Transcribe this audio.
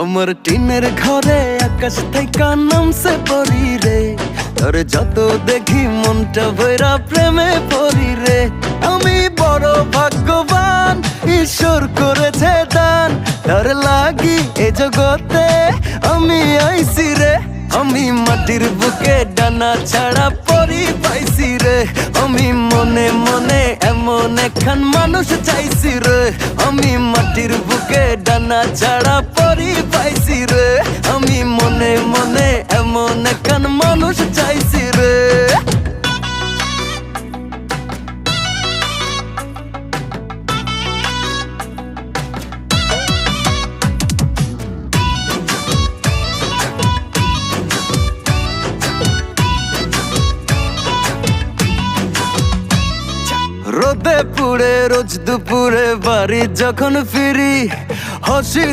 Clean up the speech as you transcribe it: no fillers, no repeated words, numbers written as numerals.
আমার টিনের ঘরে আকাশ থেকে নামছে পরি রে, তোর যত দেখি মনটা ভৈরা প্রেমে পড়ি রে। আমি বড় ভাগ্যবান, ঈশ্বর করেছে দান, তোর লাগি এ জগতে আমি আইছি রে। আমি মাটির বুকে ডানা ছাড়া পরি পাইছি রে, আমি মনে মনে এমন একখান মানুষ চাইছি রে। আমি মাটির বুকে ডানা ছাড়া পরি পাইছি রে, আমি মনে মনে এমন একখান মানুষ চাইছি রে। রোদে পুড়ে রোজ দুপুরে বাড়ি যখন ফিরি, হাসি